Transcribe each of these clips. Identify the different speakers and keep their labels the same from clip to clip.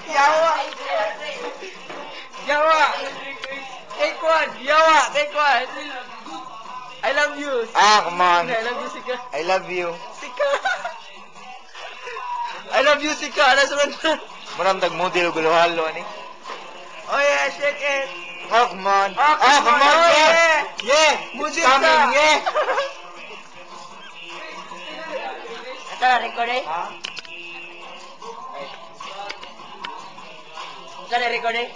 Speaker 1: Yawa! Yawa! Take one! Yawa! Take one! I love you!
Speaker 2: Come on.
Speaker 1: I love you, Sika.
Speaker 2: I love you.
Speaker 1: Sika! I love you, Sika. Nasunod na.
Speaker 2: Maramdag mo, diluguluhalo, ani.
Speaker 1: Oh yeah, shake it!
Speaker 2: Come on.
Speaker 1: Come on. Oh,
Speaker 2: yeah. Yeah.
Speaker 1: Mudil
Speaker 2: It's coming,
Speaker 1: ka.
Speaker 2: yeah.
Speaker 3: Ito na, record eh.
Speaker 2: Ha?
Speaker 3: Ito na, record eh.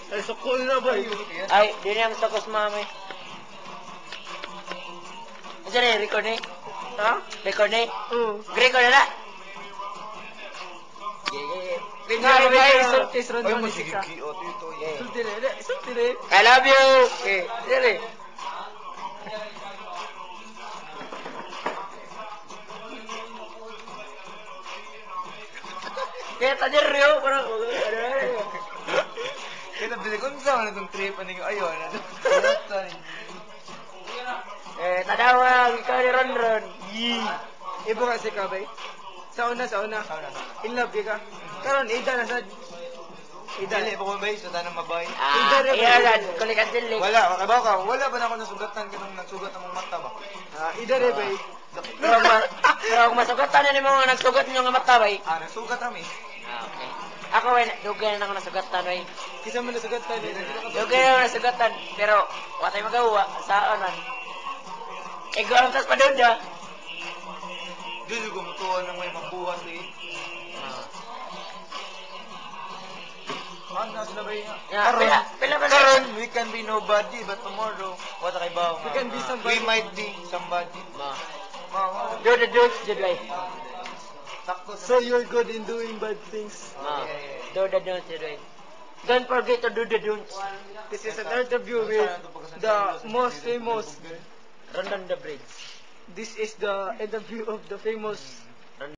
Speaker 1: Ay, sukul na ba yun?
Speaker 3: Ay, di na gusto ko sa mami. Ito na, record eh.
Speaker 1: Ha?
Speaker 3: Record eh.
Speaker 1: Oo.
Speaker 3: Record na na.
Speaker 1: Sulti
Speaker 2: Ay,
Speaker 1: ron
Speaker 2: mo
Speaker 1: ni
Speaker 2: sige,
Speaker 1: Sika.
Speaker 2: kiot ito, yeah.
Speaker 1: Sulti rin. Sulti rin.
Speaker 3: I love you. Okay, really. Kaya tadi Rio, parang
Speaker 2: Kaya nabili ko sa mga itong trip, ano yung ayun.
Speaker 3: tadawag, ikaw ni Ron Ron.
Speaker 1: Ibo ka Sika, bay. Sa una. In love ka. Karon, ida na sa...
Speaker 2: Dili, pa ko ba sa tanong mabay?
Speaker 3: Iya kan, kulikan dili.
Speaker 2: Wala, makabaw ka. Wala ba na ako nasugatan kanong nagsugat ng mata ba?
Speaker 1: Ida rin, bay.
Speaker 3: Pero kung masugatan na ni mga nagsugat nyo nga mata, bay.
Speaker 2: Nagsugat kami.
Speaker 3: Okay. Ako, bay, dugay na ako nasugatan, bay.
Speaker 1: Kisa mo nasugat tayo.
Speaker 3: Dugay na ako nasugatan, pero wala tayo magawa, saan man. Ego ang tas paduda.
Speaker 2: Dili ko mutuan ng may mabuhat eh. Ano sila ba yun?
Speaker 3: Pila ba
Speaker 2: Karon, we can be nobody, but tomorrow, what kay ba?
Speaker 1: We can be somebody.
Speaker 2: We might be somebody.
Speaker 3: Do the dudes, do the life.
Speaker 2: Sakto
Speaker 1: So you're good in doing bad things.
Speaker 3: Do the dudes, do the life. Don't forget to do the dudes.
Speaker 1: This is an interview with the most famous.
Speaker 3: Run on the bridge.
Speaker 1: This is the interview of the famous